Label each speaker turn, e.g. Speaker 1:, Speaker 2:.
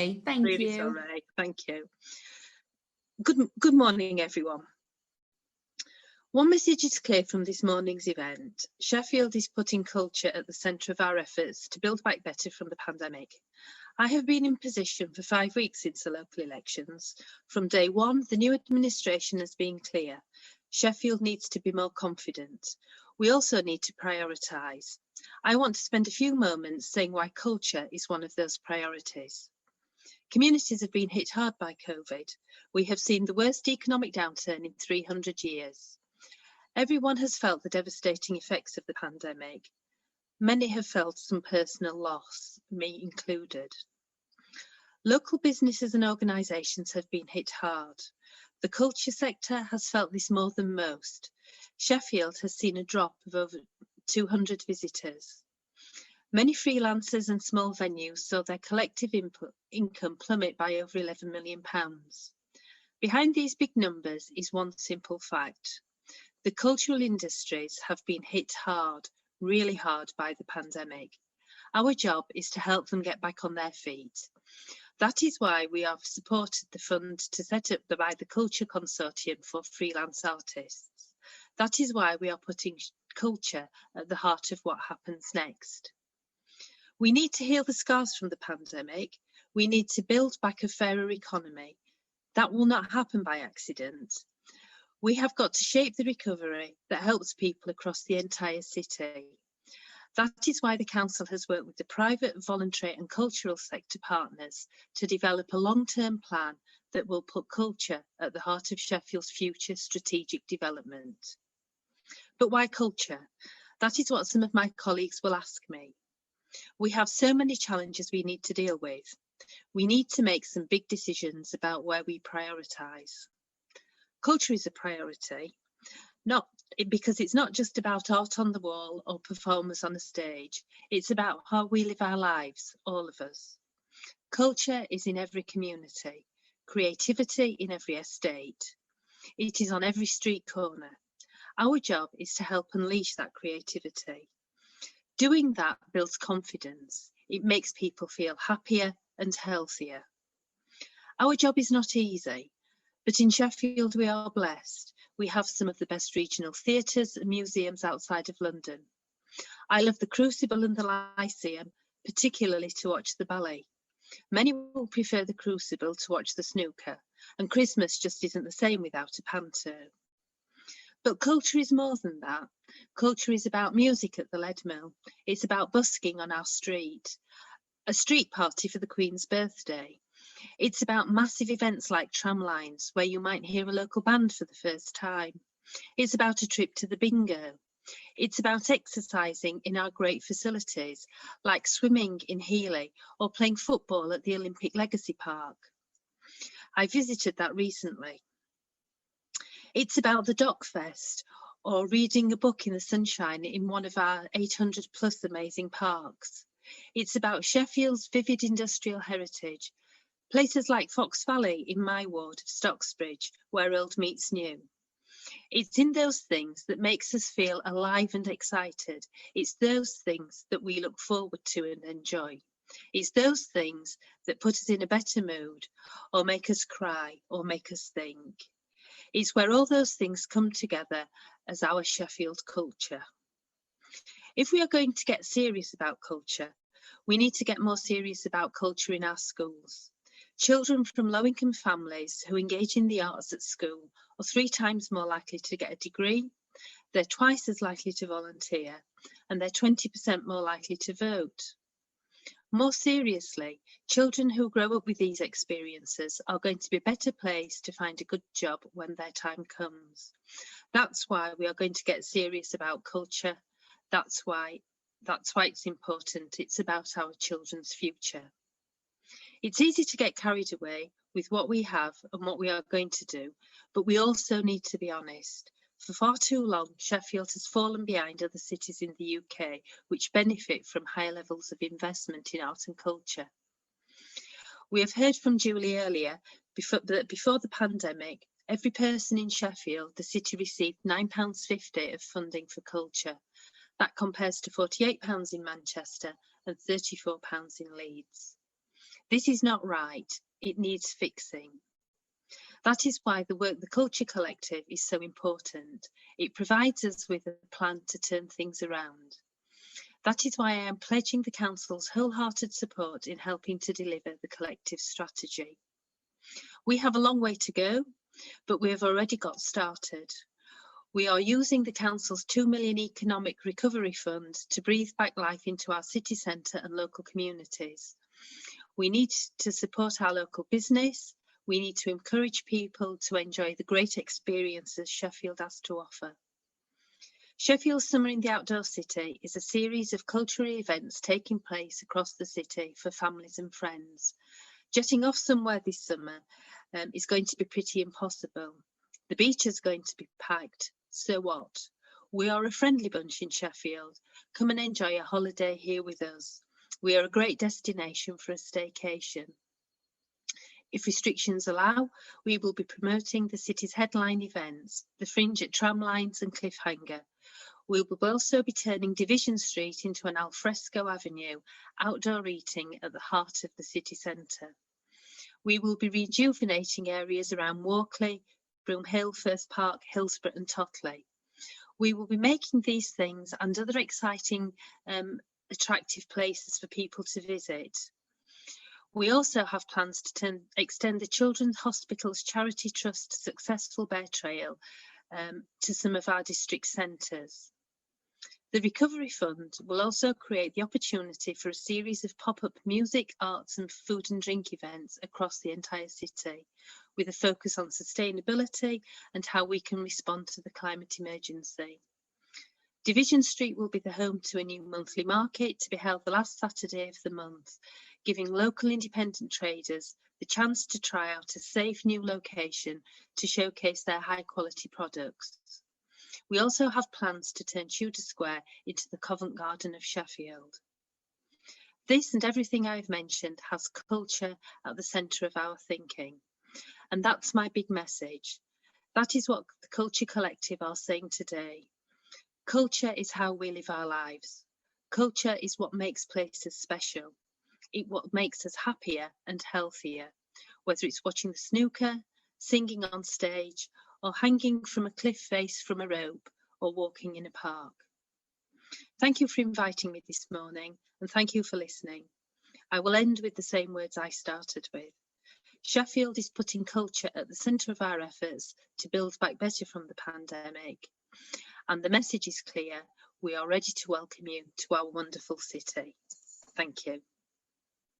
Speaker 1: Thank
Speaker 2: Really
Speaker 1: you.
Speaker 2: sorry. Thank you. Good morning, everyone. One message is clear from this morning's event. Sheffield is putting culture at the centre of our efforts to build back better from the pandemic. I have been in position for 5 weeks since the local elections. From day one, the new administration has been clear. Sheffield needs to be more confident. We also need to prioritise. I want to spend a few moments saying why culture is one of those priorities. Communities have been hit hard by COVID. We have seen the worst economic downturn in 300 years. Everyone has felt the devastating effects of the pandemic. Many have felt some personal loss, me included. Local businesses and organisations have been hit hard. The culture sector has felt this more than most. Sheffield has seen a drop of over 200 visitors. Many freelancers and small venues saw their collective income plummet by over £11 million. Behind these big numbers is one simple fact. The cultural industries have been hit hard, really hard by the pandemic. Our job is to help them get back on their feet. That is why we have supported the fund to set up by the Culture Consortium for freelance artists. That is why we are putting culture at the heart of what happens next. We need to heal the scars from the pandemic. We need to build back a fairer economy. That will not happen by accident. We have got to shape the recovery that helps people across the entire city. That is why the Council has worked with the private, voluntary and cultural sector partners to develop a long-term plan that will put culture at the heart of Sheffield's future strategic development. But why culture? That is what some of my colleagues will ask me. We have so many challenges we need to deal with. We need to make some big decisions about where we prioritise. Culture is a priority, because it's not just about art on the wall or performers on a stage. It's about how we live our lives, all of us. Culture is in every community, creativity in every estate. It is on every street corner. Our job is to help unleash that creativity. Doing that builds confidence. It makes people feel happier and healthier. Our job is not easy, but in Sheffield we are blessed. We have some of the best regional theatres and museums outside of London. I love the Crucible and the Lyceum, particularly to watch the ballet. Many will prefer the Crucible to watch the snooker, and Christmas just isn't the same without a panto. But culture is more than that. Culture is about music at the Lead Mill. It's about busking on our street, a street party for the Queen's birthday. It's about massive events like tramlines, where you might hear a local band for the first time. It's about a trip to the bingo. It's about exercising in our great facilities, like swimming in Healy or playing football at the Olympic Legacy Park. I visited that recently. It's about the Dock Fest or reading a book in the sunshine in one of our 800 plus amazing parks. It's about Sheffield's vivid industrial heritage, places like Fox Valley in my ward of Stocksbridge, where old meets new. It's in those things that makes us feel alive and excited. It's those things that we look forward to and enjoy. It's those things that put us in a better mood or make us cry or make us think. It's where all those things come together as our Sheffield culture. If we are going to get serious about culture, we need to get more serious about culture in our schools. Children from low-income families who engage in the arts at school are 3 times more likely to get a degree, they're twice as likely to volunteer, and they're 20% more likely to vote. More seriously, children who grow up with these experiences are going to be better placed to find a good job when their time comes. That's why we are going to get serious about culture. That's why it's important. It's about our children's future. It's easy to get carried away with what we have and what we are going to do, but we also need to be honest. For far too long, Sheffield has fallen behind other cities in the UK, which benefit from high levels of investment in art and culture. We have heard from Julie earlier that before the pandemic, every person in Sheffield, the city received £9.50 of funding for culture. That compares to £48 in Manchester and £34 in Leeds. This is not right. It needs fixing. That is why the work the Culture Collective is so important. It provides us with a plan to turn things around. That is why I am pledging the Council's wholehearted support in helping to deliver the collective strategy. We have a long way to go, but we have already got started. We are using the Council's £2 million Economic Recovery Fund to breathe back life into our city centre and local communities. We need to support our local business. We need to encourage people to enjoy the great experiences Sheffield has to offer. Sheffield's Summer in the Outdoor City is a series of cultural events taking place across the city for families and friends. Jetting off somewhere this summer is going to be pretty impossible. The beach is going to be packed. So what? We are a friendly bunch in Sheffield. Come and enjoy a holiday here with us. We are a great destination for a staycation. If restrictions allow, we will be promoting the city's headline events, the Fringe at Tramlines and Cliffhanger. We will also be turning Division Street into an alfresco avenue, outdoor eating at the heart of the city centre. We will be rejuvenating areas around Walkley, Broomhill, First Park, Hillsborough and Totley. We will be making these things and other exciting, attractive places for people to visit. We also have plans to extend the Children's Hospital's Charity Trust Successful Bear Trail to some of our district centres. The Recovery Fund will also create the opportunity for a series of pop-up music, arts and food and drink events across the entire city, with a focus on sustainability and how we can respond to the climate emergency. Division Street will be the home to a new monthly market to be held the last Saturday of the month, giving local independent traders the chance to try out a safe new location to showcase their high quality products. We also have plans to turn Tudor Square into the Covent Garden of Sheffield. This and everything I've mentioned has culture at the centre of our thinking. And that's my big message. That is what the Culture Collective are saying today. Culture is how we live our lives. Culture is what makes places special. It's what makes us happier and healthier, whether it's watching the snooker, singing on stage, or hanging from a cliff face from a rope, or walking in a park. Thank you for inviting me this morning, and thank you for listening. I will end with the same words I started with. Sheffield is putting culture at the centre of our efforts to build back better from the pandemic. And the message is clear, we are ready to welcome you to our wonderful city. Thank you.